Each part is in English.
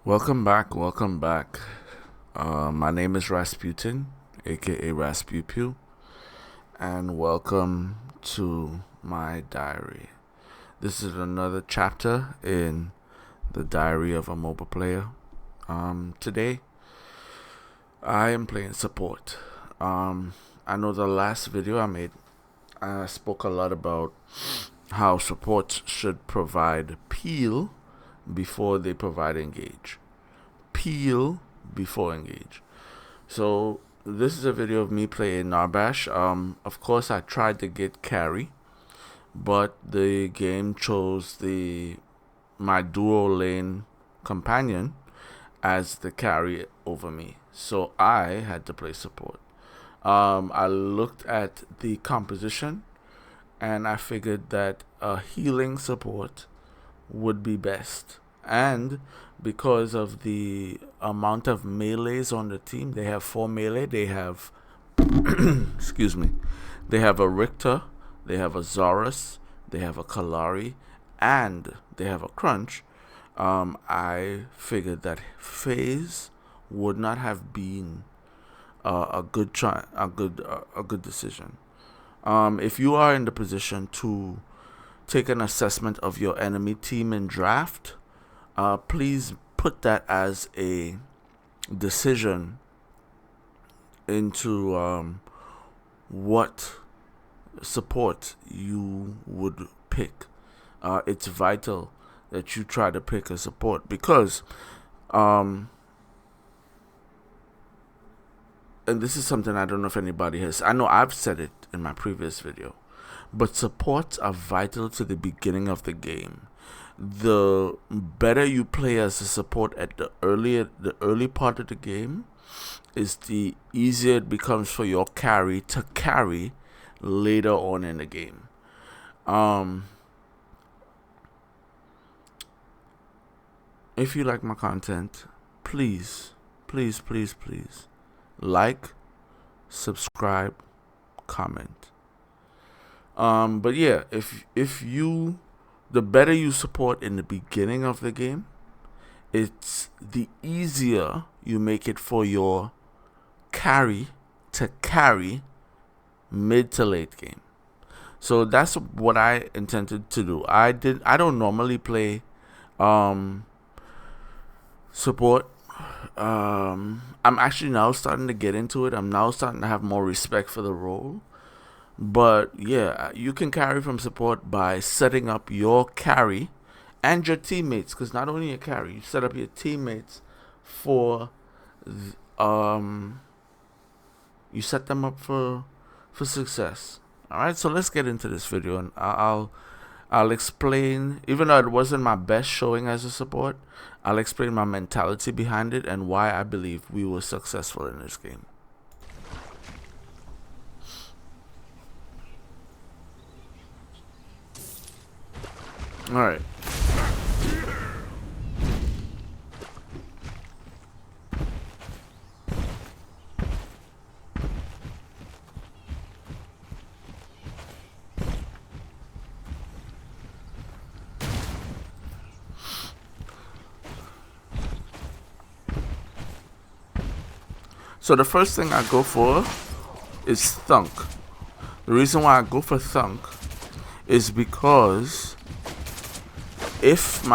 Welcome back, welcome back. My name is Rasputin, aka Raspupu, and welcome to my diary. This is another chapter in the diary of a Moba player. Today, I am playing support. I know the last video I made, I spoke a lot about how support should provide peel before they provide engage. Peel before engage. So this is a video of me playing Narbash. Of course, I tried to get carry, but the game chose my duo lane companion as the carry over me. So I had to play support. I looked at the composition and I figured that a healing support would be best. And because of the amount of melees on the team, they have 4 melee. They have, excuse me, they have a Richter, they have a Zorus, they have a Kalari, and they have a Crunch. I figured that phase would not have been a good decision. If you are in the position to take an assessment of your enemy team in draft, please put that as a decision into what support you would pick. It's vital that you try to pick a support because and this is something I don't know if anybody has. I know I've said it in my previous video, but supports are vital to the beginning of the game. The better you play as a support at the early part of the game, is the easier it becomes for your carry to carry later on in the game. If you like my content, please like, subscribe, comment. But yeah, if you, the better you support in the beginning of the game, it's the easier you make it for your carry to carry mid to late game. So that's what I intended to do. I don't normally play support. I'm actually now starting to get into it. I'm now starting to have more respect for the role. But yeah, you can carry from support by setting up your carry and your teammates, because not only your carry, you set up your teammates for you set them up for success. All right, so let's get into this video, and I'll explain. Even though it wasn't my best showing as a support, I'll explain my mentality behind it and why I believe we were successful in this game. All right. So the first thing I go for is Thunk. The reason why I go for Thunk is because if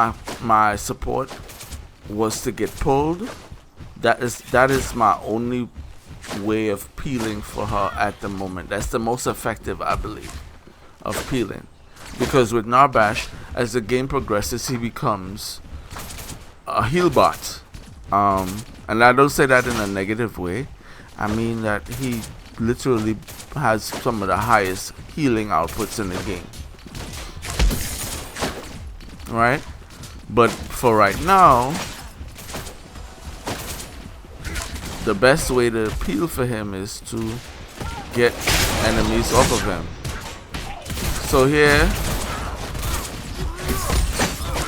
my support was to get pulled, that is my only way of peeling for her at the moment. That's the most effective, I believe, of peeling. Because with Narbash, as the game progresses, he becomes a heal bot. And I don't say that in a negative way. I mean that he literally has some of the highest healing outputs in the game. Right? But for right now, the best way to peel for him is to get enemies off of him. So here,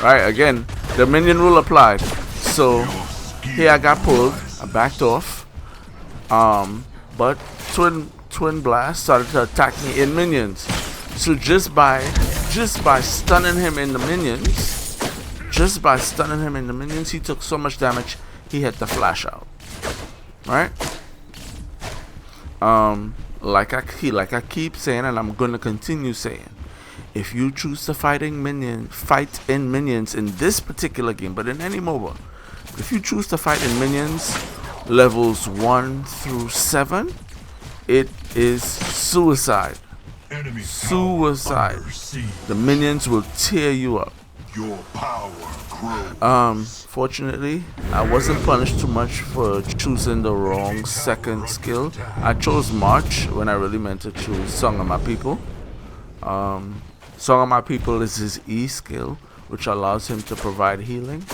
right, again, the minion rule applied. So here I got pulled, I backed off, but twin blast started to attack me in minions. So just by stunning him in the minions, just by stunning him and the minions, he took so much damage, he had to flash out. Right? Like I keep saying, and I'm gonna continue saying, if you choose to fight in minions in this particular game, but in any MOBA, if you choose to fight in minions levels 1 through 7, it is suicide. Suicide. The minions will tear you up. Your power grows. Fortunately, I wasn't punished too much for choosing the wrong second skill. I chose March when I really meant to choose Song of My People. Song of My People is his E skill, which allows him to provide healing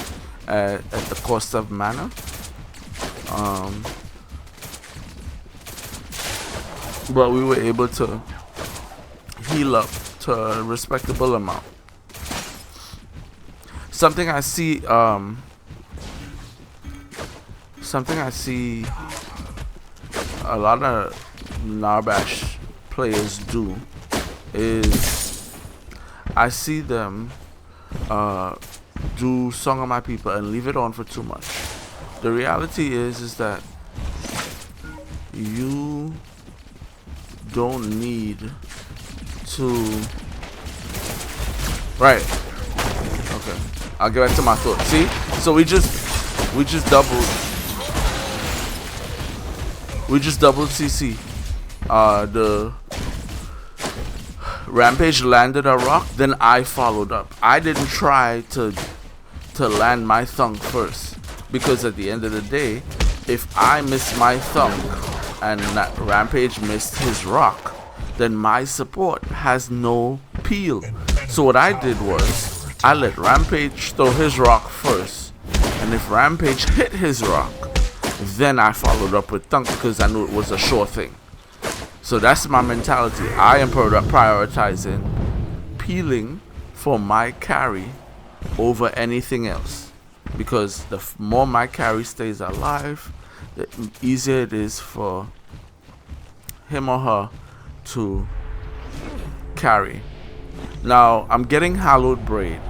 at the cost of mana. But we were able to heal up to a respectable amount. Something I see a lot of Narbash players do is I see them do Song of My People and leave it on for too much. The reality is that you don't need to. Right. Okay. I'll get back to my thought. See? So we just doubled CC. The Rampage landed a rock, then I followed up. I didn't try to land my thunk first, because at the end of the day, if I miss my thunk and Rampage missed his rock, then my support has no peel. So what I did was I let Rampage throw his rock first, and if Rampage hit his rock, then I followed up with thunk because I knew it was a sure thing. So that's my mentality. I am prioritizing peeling for my carry over anything else, because the more my carry stays alive, the easier it is for him or her to carry. Now I'm getting Hallowed Braid.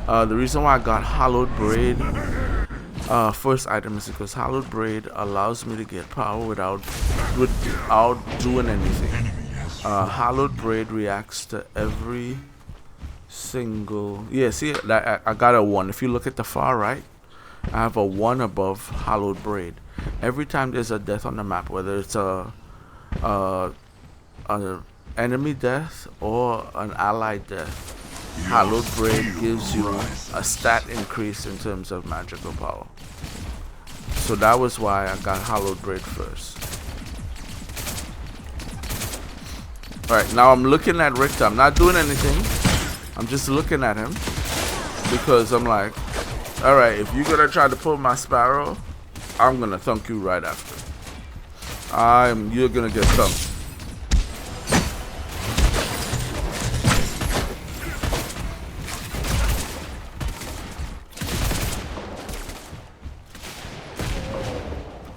The reason why I got Hallowed Braid first item is because Hallowed Braid allows me to get power without doing anything. Hallowed Braid reacts to every single. Yeah, see, I got a 1. If you look at the far right, I have a 1 above Hallowed Braid. Every time there's a death on the map, whether it's a enemy death or an allied death, Hallowed Braid gives you a stat increase in terms of magical power. So that was why I got Hallowed Braid first. Alright, now I'm looking at Richter. I'm not doing anything. I'm just looking at him, because I'm like, alright, if you're gonna try to pull my Sparrow, I'm gonna thunk you right after. You're gonna get thumped.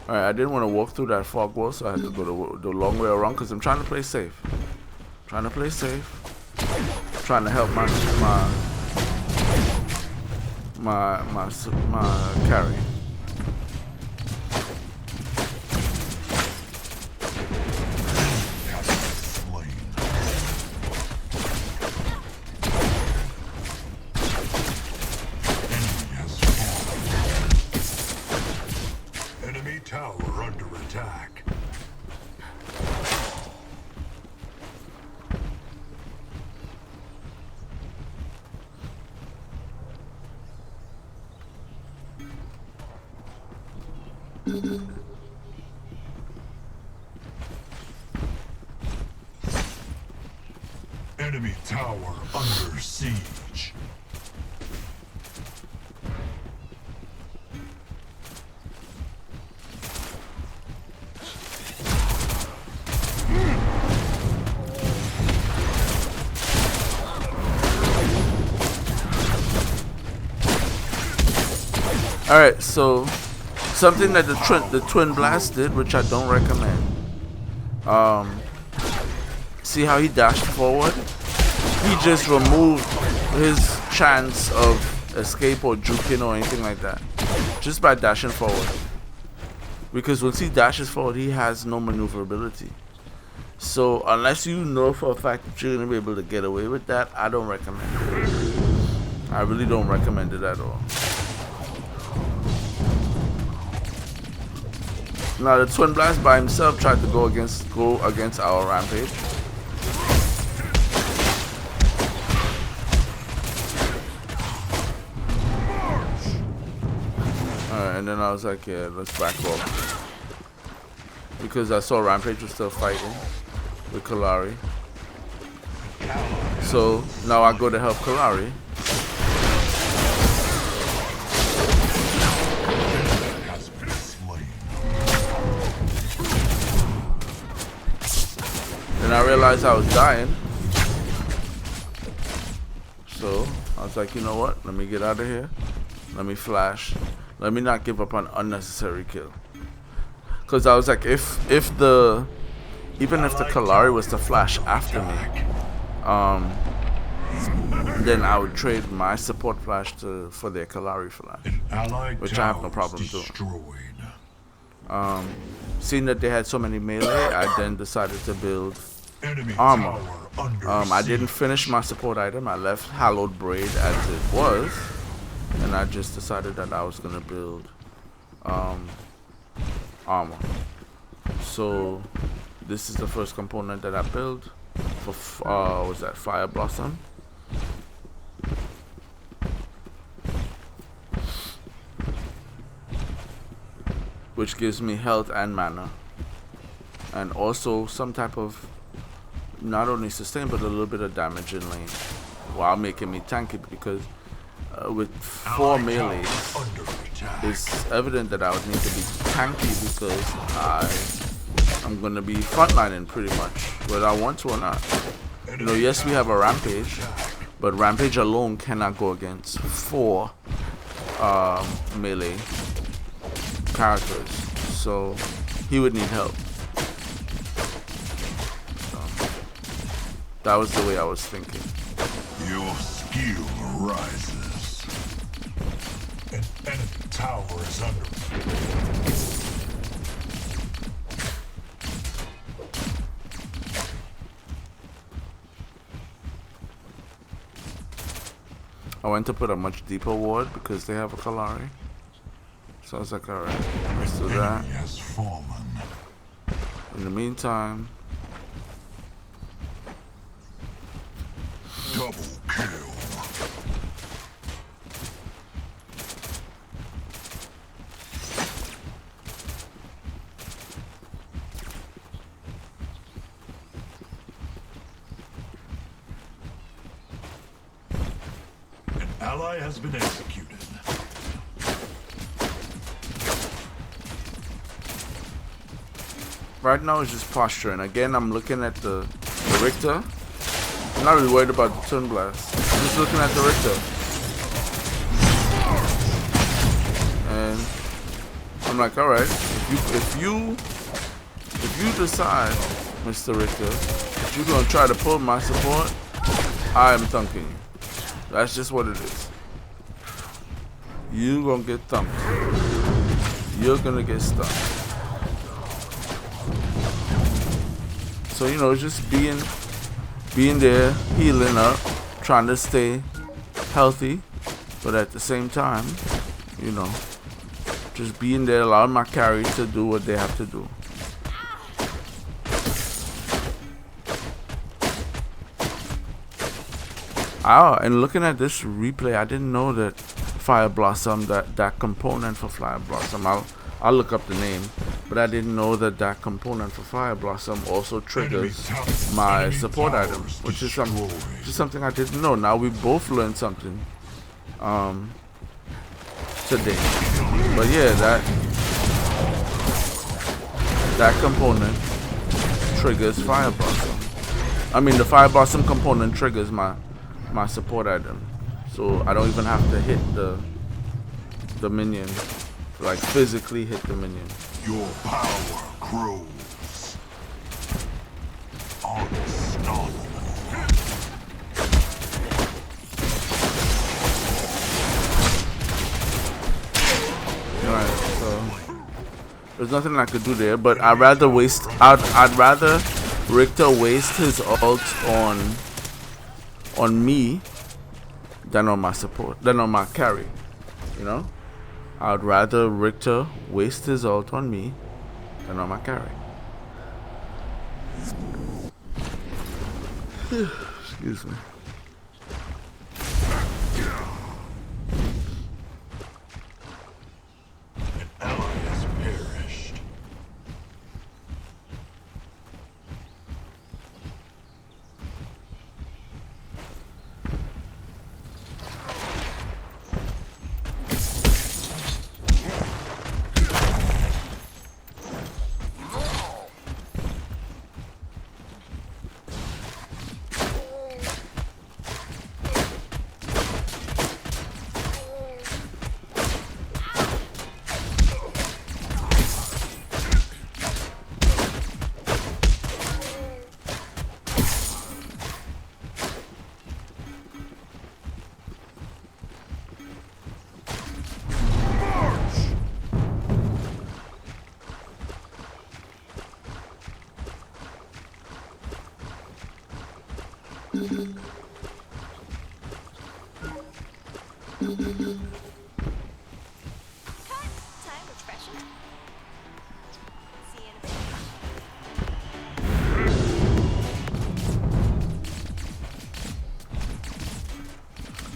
Alright, I didn't want to walk through that fog wall, so I had to go the long way around, because I'm trying to play safe. Trying to trying to help my carry. Enemy tower under attack. Enemy tower under siege. Alright, so something that the Twin Blast did, which I don't recommend. See how he dashed forward? He just removed his chance of escape or juke in or anything like that. Just by dashing forward. Because once he dashes forward, he has no maneuverability. So unless you know for a fact that you're going to be able to get away with that, I don't recommend it. I really don't recommend it at all. Now the Twin Blast by himself tried to go against our Rampage. And then I was like, yeah, let's back off. Because I saw Rampage was still fighting with Kalari. So now I go to help Kalari. Then I realized I was dying. So I was like, you know what? Let me get out of here. Let me flash. Let me not give up on unnecessary kill. Cause I was like, even if the Kalari was to flash after me, then I would trade my support flash for their Kalari flash, which I have no problem doing. Seeing that they had so many melee, I then decided to build armor. I didn't finish my support item. I left Hallowed Braid as it was. And I just decided that I was gonna build armor. So this is the first component that I built for was that Fire Blossom. Which gives me health and mana. And also some type of not only sustain but a little bit of damage in lane while making me tanky, because with 4 melees, it's evident that I would need to be tanky because I'm going to be frontlining pretty much, whether I want to or not. You know, yes, we have a Rampage, but Rampage alone cannot go against 4 melee characters, so he would need help. So, that was the way I was thinking. Your skill rises. An enemy tower is under. I went to put a much deeper ward because they have a Kalari. So I was like, alright, let's do that. Has fallen. In the meantime, double kill. Ally has been executed. right now it's just posturing. Again, I'm looking at the Richter. I'm not really worried about the Twin Blast. I'm just looking at the Richter. And I'm like, alright, if you decide, Mr. Richter, that you're gonna try to pull my support, I am thunking you. That's just what it is. You're gonna get thumped. You're gonna get stuck. So, you know, just being there, healing up, trying to stay healthy, but at the same time, you know, just being there, allowing my carries to do what they have to do. And looking at this replay, I didn't know that Fire Blossom, that component for Fire Blossom, I'll look up the name, but I didn't know that component for Fire Blossom also triggers my support item, which is something I didn't know. Now we both learned something today. But yeah, that component triggers Fire Blossom. I mean, the Fire Blossom component triggers my support item, so I don't even have to hit the minion, like physically hit the minion. Your power grows. Unstoppable. Alright, so there's nothing I could do there, but I'd rather Richter waste his ult on me than on my support, than on my carry. You know? I'd rather Richter waste his ult on me than on my carry. Excuse me. An ally has perished. Time refreshing. See you in a bit.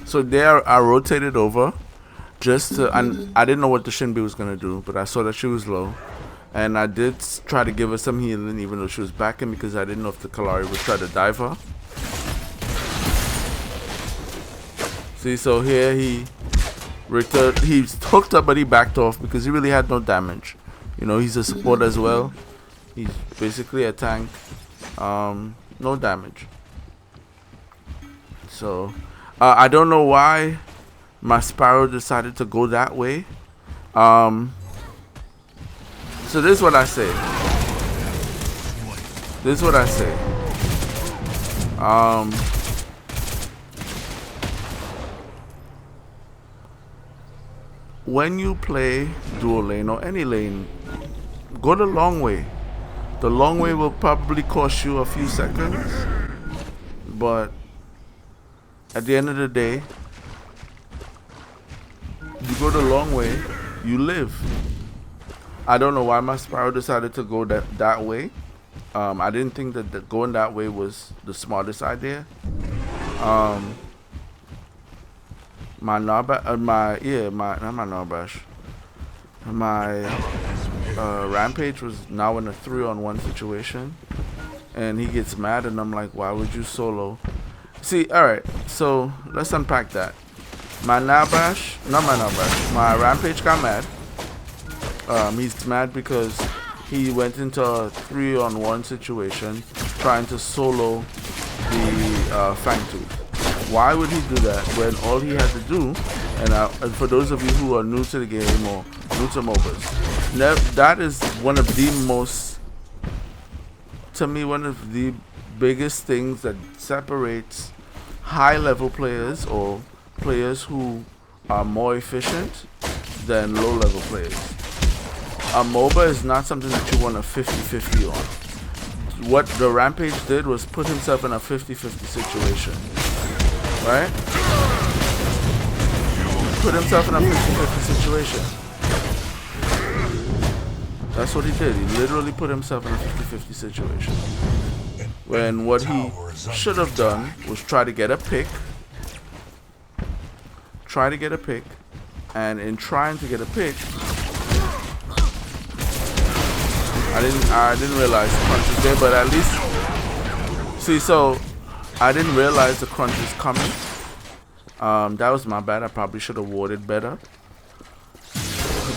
So there, I rotated over just to, and I didn't know what the Shinbi was gonna do, but I saw that she was low, and I did try to give her some healing, even though she was backing, because I didn't know if the Kalari would try to dive her. See, so here he hooked up, but he backed off because he really had no damage. You know, he's a support as well. He's basically a tank. No damage. So I don't know why my Sparrow decided to go that way. So this is what I say. This is what I say. When you play dual lane or any lane, go the long way. The long way will probably cost you a few seconds, but at the end of the day, you go the long way, you live. I don't know why my Sparrow decided to go that way. I didn't think that going that way was the smartest idea. My Narbash, not my Narbash. My Rampage was now in a 3-on-1 situation, and he gets mad, and I'm like, why would you solo? See, alright, so let's unpack that. My Narbash, not my Narbash, my Rampage got mad. He's mad because he went into a 3-on-1 situation trying to solo the Fangtooth. Why would he do that when all he had to do, and for those of you who are new to the game or new to MOBAs, that is one of the most, to me, one of the biggest things that separates high-level players or players who are more efficient than low-level players. A MOBA is not something that you want a 50-50 on. What the Rampage did was put himself in a 50-50 situation. Right? Put himself in a 50-50 situation. That's what he did. He literally put himself in a 50-50 situation. When what he should have done was try to get a pick. Try to get a pick. And in trying to get a pick, I didn't realize the crunch was there, but at least, see, so I didn't realize the crunch was coming. That was my bad. I probably should have warded better.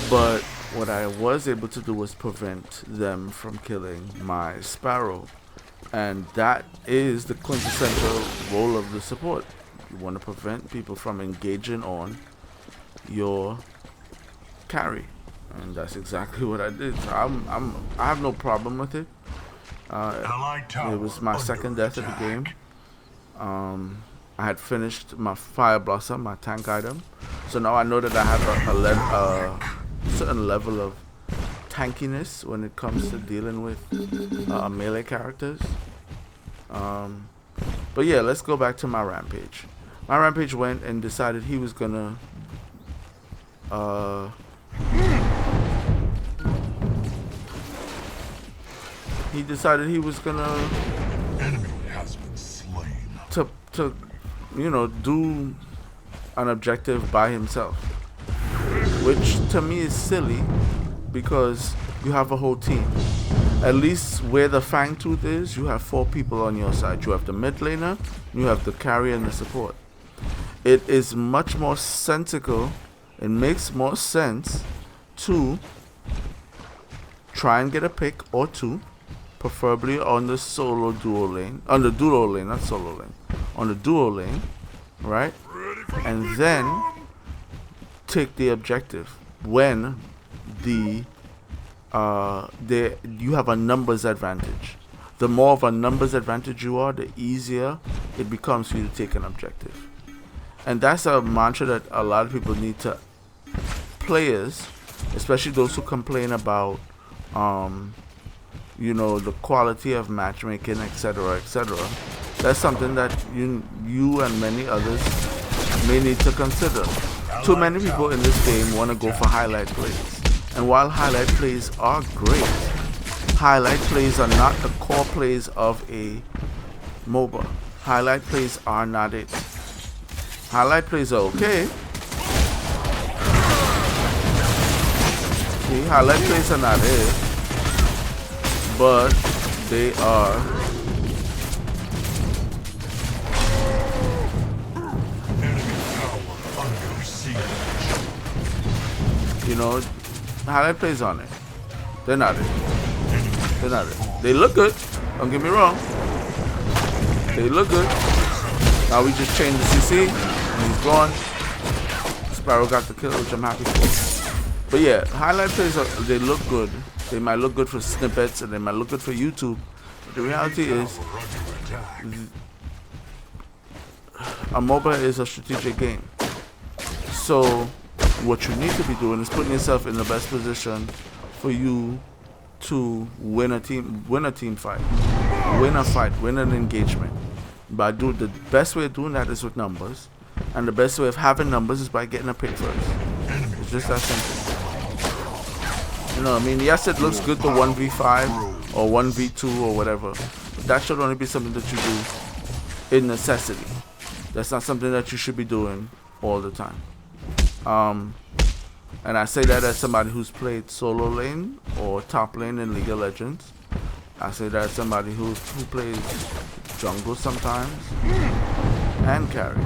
But what I was able to do was prevent them from killing my Sparrow. And that is the quintessential role of the support. You want to prevent people from engaging on your carry. And that's exactly what I did. So I have no problem with it. It was my second death of the game. I had finished my Fire Blossom, my tank item. So now I know that I have certain level of tankiness when it comes to dealing with melee characters. But yeah, let's go back to my rampage. My rampage went and decided he was gonna he decided he was gonna Enemy has been slain. to you know, do an objective by himself, which to me is silly because you have a whole team. At least where the fang tooth is, you have 4 people on your side. You have the mid laner, you have the carry and the support. It is much more sensical. It makes more sense to try and get a pick or 2, preferably on the solo duo lane, on the duo lane, not solo lane, on the duo lane, right? And then take the objective when you have a numbers advantage. The more of a numbers advantage you are, the easier it becomes for you to take an objective. And that's a mantra that a lot of people need to, players, especially those who complain about you know, the quality of matchmaking, etc., etc. That's something that you and many others may need to consider. Too many people in this game want to go for highlight plays. And while highlight plays are great, highlight plays are not the core plays of a MOBA. Highlight plays are not it. Highlight plays are okay. See, highlight plays are not it, but they are. You know, highlight plays on it. They're not it. They're not it. They look good. Don't get me wrong. They look good. Now we just changed the CC, and he's gone. Sparrow got the kill, which I'm happy for. But yeah, highlight plays, they look good. They might look good for snippets, and they might look good for YouTube. But the reality is, a MOBA is a strategic game. So what you need to be doing is putting yourself in the best position for you to win a team fight, win a fight, win an engagement. But the best way of doing that is with numbers, and the best way of having numbers is by getting a pick first. It's just that simple. You know what I mean? Yes, it looks good to 1v5 or 1v2 or whatever, but that should only be something that you do in necessity. That's not something that you should be doing all the time. And I say that as somebody who's played solo lane or top lane in League of Legends. I say that as somebody who plays jungle sometimes and carry.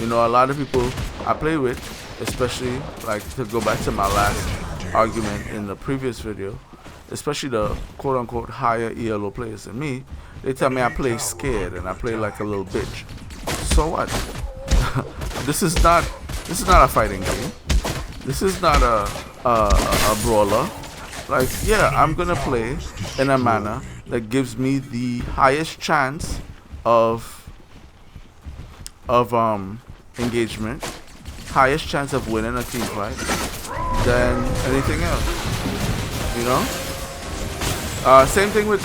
You know, a lot of people I play with, especially, like, to go back to my last argument in the previous video, especially the quote-unquote higher ELO players than me, they tell me I play scared and I play like a little bitch. So what? This is not a fighting game. This is not a brawler. Like, yeah, I'm gonna play in a manner that gives me the highest chance of engagement, highest chance of winning a team fight than anything else. You know? Same thing with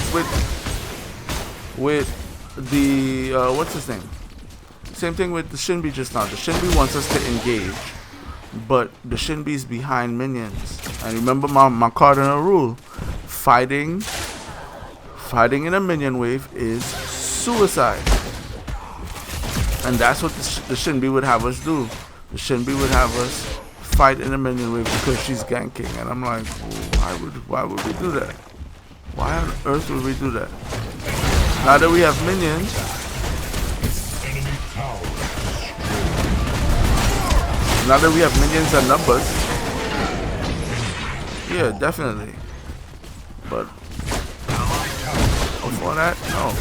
the what's his name? Same thing with the Shinbi just now. The Shinbi wants us to engage, but the Shinbi's behind minions. And remember my cardinal rule: fighting in a minion wave is suicide. And that's what the Shinbi would have us do. The Shinbi would have us fight in a minion wave because she's ganking. And I'm like, why would we do that? Why on earth would we do that? Now that we have minions, and numbers, yeah, definitely. But before that, no.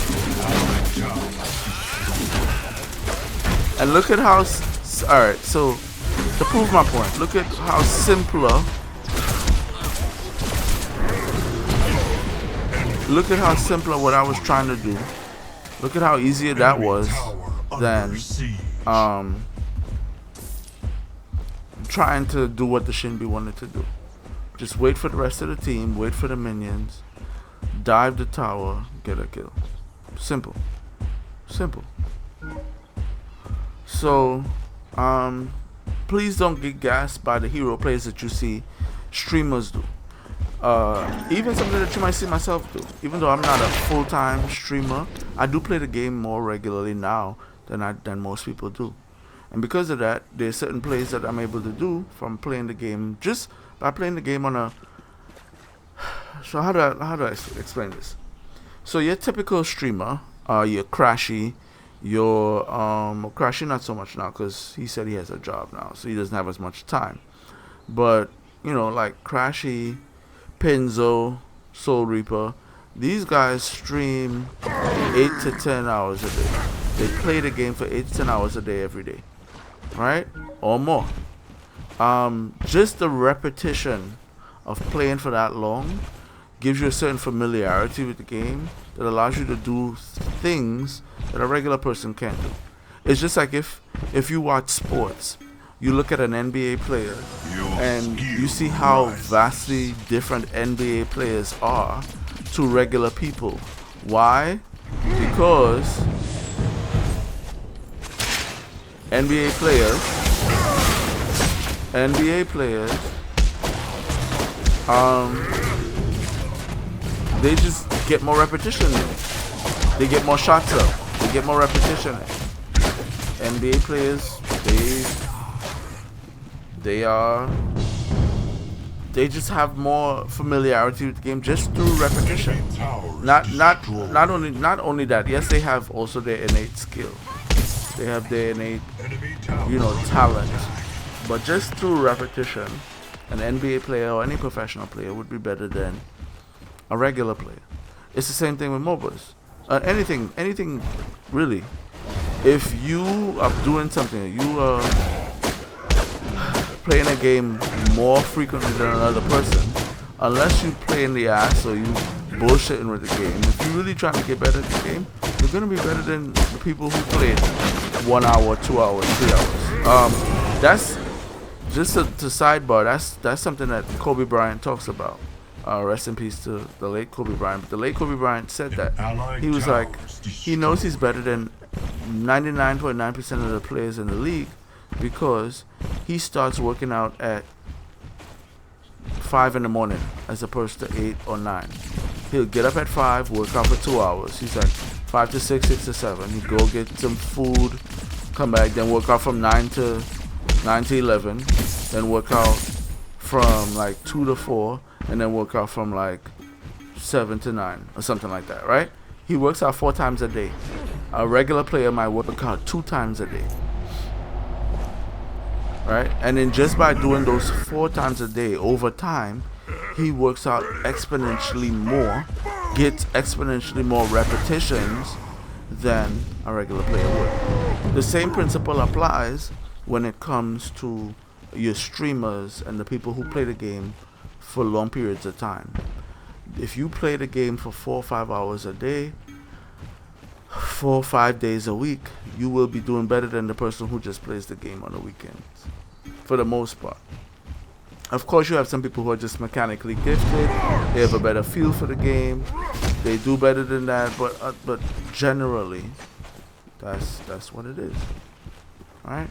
And look at how, alright, so to prove my point, look at how simpler, what I was trying to do. Look at how easier that was than trying to do what the Shinbi wanted to do. Just wait for the rest of the team, wait for the minions, dive the tower, get a kill. Simple. Simple. So, please don't get gassed by the hero plays that you see streamers do. Even something that you might see myself do. Even though I'm not a full-time streamer, I do play the game more regularly now than most people do. And because of that, there's certain plays that I'm able to do from playing the game just by playing the game on a. So how do I explain this? So your typical streamer, your Crashy, your Crashy not so much now because he said he has a job now, so he doesn't have as much time. But you know, like Crashy, Pinzo, Soul Reaper, these guys stream 8 to 10 hours a day. They play the game for 8 to 10 hours a day every day, right? Or more. Just the repetition of playing for that long gives you a certain familiarity with the game that allows you to do things that a regular person can't do. It's just like if you watch sports, you look at an NBA player and you see how vastly different NBA players are to regular people. Why? Because NBA players, they just get more repetition in it. They get more shots up. They get more repetition in it. NBA players, they just have more familiarity with the game just through repetition. Not only that. Yes, they have also their innate skill. They have their innate, talent. But just through repetition, an NBA player or any professional player would be better than a regular player. It's the same thing with MOBAs. Anything really. If you are doing something, you are playing a game more frequently than another person, unless you play in the ass or you bullshitting with the game, if you're really trying to get better at the game, you're going to be better than the people who played 1 hour, 2 hours, 3 hours. That's just to sidebar. That's something that Kobe Bryant talks about. Rest in peace to the late Kobe Bryant. But the late Kobe Bryant said that he was like, he knows he's better than 99.9% of the players in the league because he starts working out at 5 in the morning as opposed to 8 or 9. He'll get up at 5, work out for 2 hours. He's like 5 to 6, 6 to 7. He'd go get some food, come back, then work out from 9 to 11, then work out from like 2 to 4, and then work out from like 7 to 9 or something like that, right? He works out 4 times a day. A regular player might work out 2 times a day, right? And then just by doing those 4 times a day over time, he works out exponentially more, gets exponentially more repetitions than a regular player would. The same principle applies when it comes to your streamers and the people who play the game for long periods of time. If you play the game for 4 or 5 hours a day, 4 or 5 days a week, you will be doing better than the person who just plays the game on the weekends, for the most part. Of course, you have some people who are just mechanically gifted. They have a better feel for the game. They do better than that, but generally, that's what it is. All right.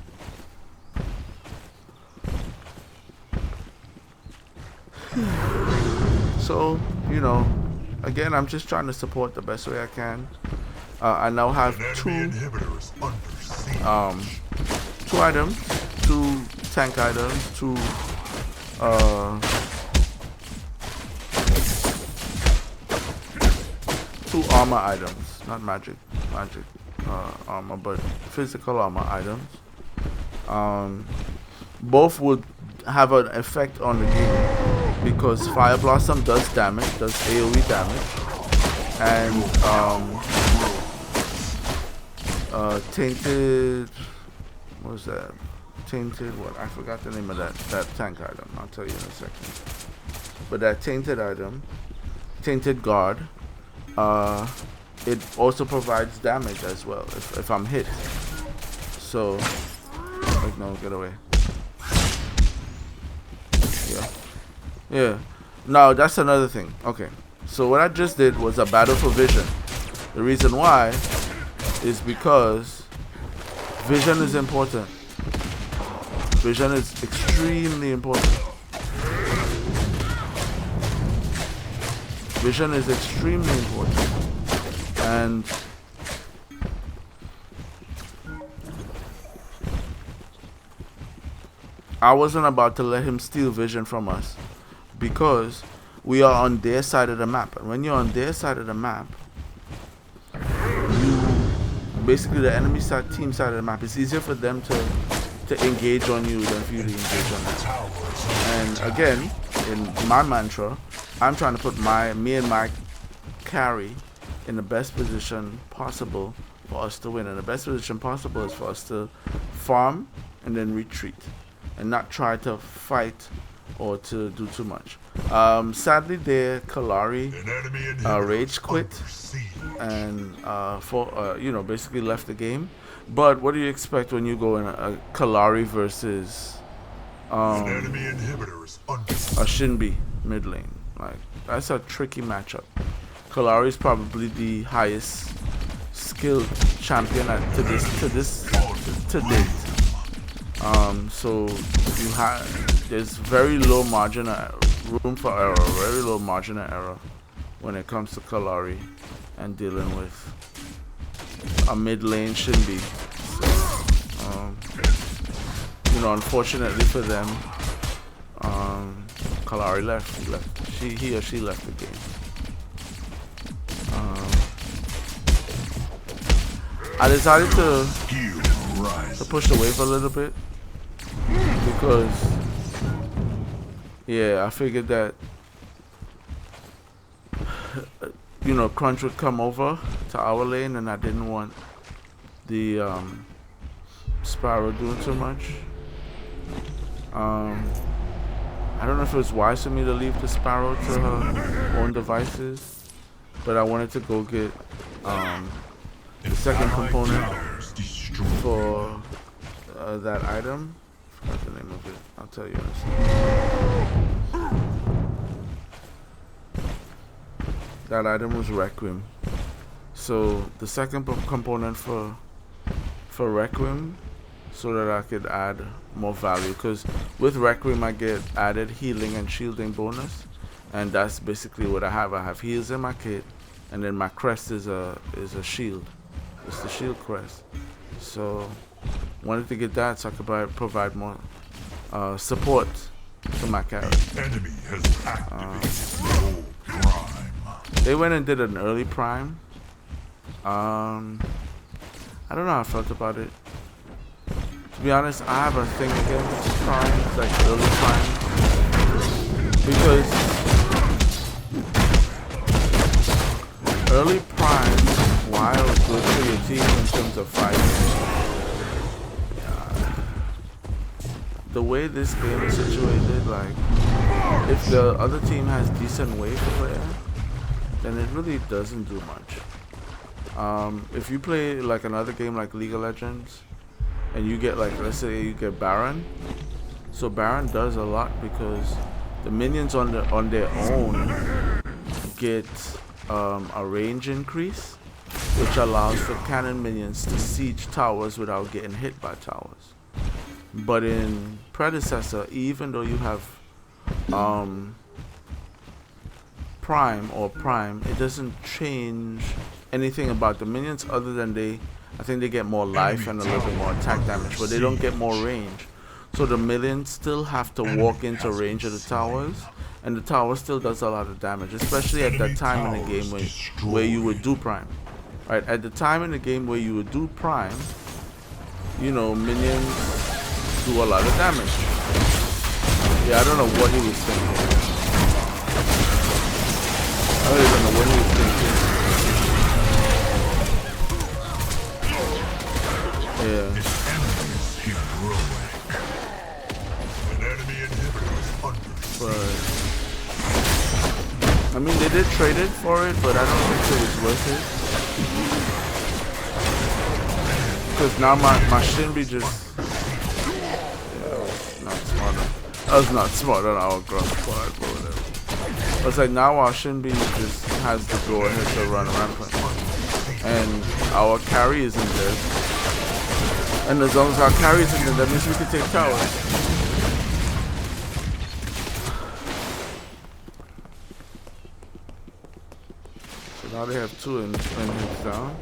So, again, I'm just trying to support the best way I can. I now have two items, 2 tank items, 2 armor items, not magic armor, but physical armor items. Both would have an effect on the game because Fire Blossom does AoE damage, and Tainted, what was that? Tainted what? I forgot the name of that tank item. I'll tell you in a second. But that tainted item, Tainted Guard, it also provides damage as well if I'm hit. So, like, no, get away. Yeah. Yeah. No, that's another thing. Okay. So what I just did was a battle for vision. The reason why is because vision is important. Vision is extremely important. Vision is extremely important. And I wasn't about to let him steal vision from us because we are on their side of the map. And when you're on their side of the map, you basically the enemy side, team side of the map, it's easier for them to engage on you than for you to engage on them. And again, in my mantra, I'm trying to put me and my carry in the best position possible for us to win. And the best position possible is for us to farm and then retreat and not try to fight or to do too much. Sadly, their Kalari rage quit and basically left the game. But what do you expect when you go in a Kalari versus a Shinbi mid lane? Like, that's a tricky matchup. Kalari is probably the highest skilled champion to date. So you have there's very low margin room for error, very low margin of error when it comes to Kalari and dealing with a mid lane Shinbi. So, unfortunately for them, Kalari left. He or she left the game. I decided to push the wave a little bit because, yeah, I figured that Crunch would come over to our lane, and I didn't want the Sparrow doing too much. I don't know if it was wise for me to leave the Sparrow to her own devices, but I wanted to go get the second component for that item. I forgot the name of it. I'll tell you in a second. That item was Requiem. So the second component for Requiem, so that I could add more value, because with Requiem I get added healing and shielding bonus, and that's basically what I have. I have heals in my kit, and then my crest is a shield. It's the shield crest. So wanted to get that so I could provide more support to my character. Enemy has activated Prime. They went and did an early Prime. I don't know how I felt about it. To be honest, I have a thing against Prime, like early Prime, because early Prime, while good for your team in terms of fighting, the way this game is situated, like, if the other team has decent wave player, then it really doesn't do much. If you play like another game like League of Legends, and you get, like, let's say you get Baron, so Baron does a lot because the minions on their own get a range increase, which allows for cannon minions to siege towers without getting hit by towers. But in Predecessor, even though you have Prime, it doesn't change anything about the minions other than I think they get more life and a little bit more attack damage, but they don't get more range. So the minions still have to walk into range of the towers, and the tower still does a lot of damage, especially at that time in the game where you would do Prime. Right, at the time in the game where you would do Prime, minions do a lot of damage. Yeah, I don't know what he was thinking. I don't even know what he was thinking. Yeah. But I mean, they did trade it for it, but I don't think it was worth it. Because now my Shinbi just not smart enough. I was not smart on our ground squad, but whatever. I was like, now our Shinbi just has the go ahead to run rampant. And our carry is in there. And as long as our carry is in there, that means we can take towers. So now they have 2 in hits down.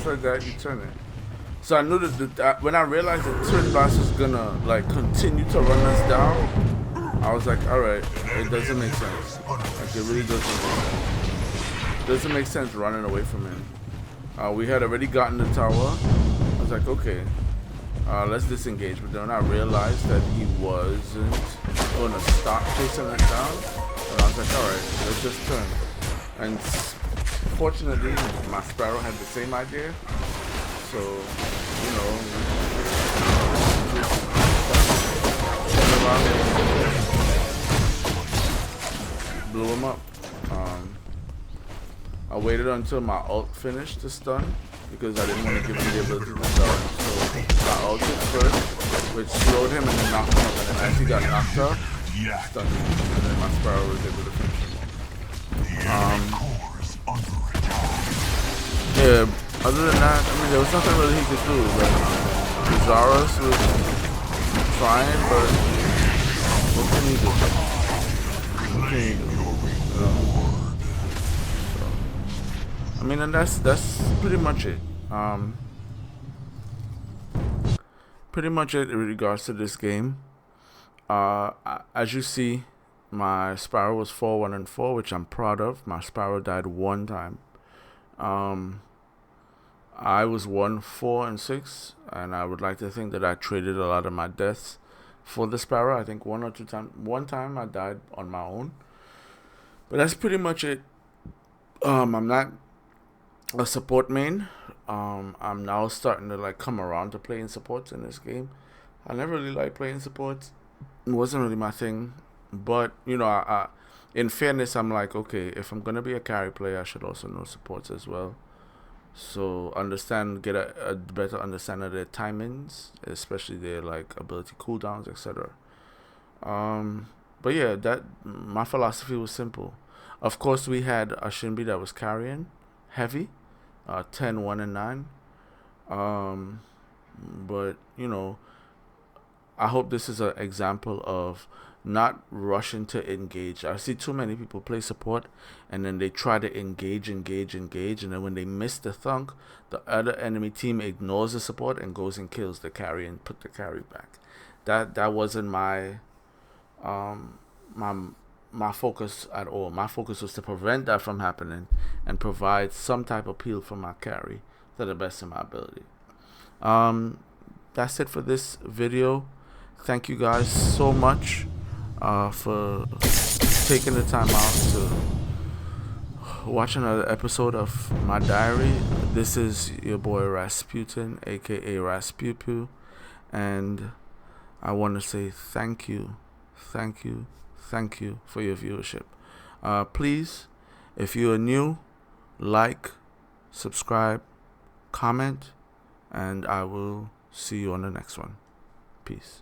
Like that, you turn it. So I knew that when I realized that Turret Blast was gonna like continue to run us down, I was like, alright, it doesn't make sense. Like it really doesn't make sense running away from him. We had already gotten the tower. I was like, okay, let's disengage. But then I realized that he wasn't gonna stop chasing us down, and I was like, alright, let's just turn. And fortunately, my Sparrow had the same idea, so, you know, blew him up. I waited until my ult finished to stun, because I didn't want to give him the ability to stun, so I ulted first, which slowed him and then knocked him up, and then as he got knocked up, stunned him, and then my Sparrow was able to finish him. Yeah, other than that, I mean, there was nothing really he could do. Like, Zaros was trying, but what can he do? What can he do? So, I mean, and that's pretty much it. Pretty much it in regards to this game. As you see, my Sparrow was 4-1-4, which I'm proud of. My Sparrow died 1 time. I was 1-4-6, and I would like to think that I traded a lot of my deaths for the Sparrow. I think 1 or 2 times. 1 time I died on my own, but that's pretty much it. I'm not a support main. I'm now starting to like come around to playing supports in this game. I never really liked playing supports. It wasn't really my thing. But in fairness, I'm like, okay, if I'm gonna be a carry player, I should also know supports as well. So get a better understanding of their timings, especially their like ability cooldowns, etc. Um, but yeah, that my philosophy was simple. Of course, we had a Shinbi that was carrying heavy, 10, 1, and 9. Um, but I hope this is an example of not rushing to engage. I see too many people play support and then they try to engage, and then when they miss the thunk, the other enemy team ignores the support and goes and kills the carry and put the carry back. That wasn't um my my focus at all. My focus was to prevent that from happening and provide some type of peel for my carry to the best of my ability. Um, that's it for this video. Thank you guys so much for taking the time out to watch another episode of my diary. This is your boy Rasputin, aka Raspupu, and I want to say thank you for your viewership. Please, if you are new, like, subscribe, comment, and I will see you on the next one. Peace.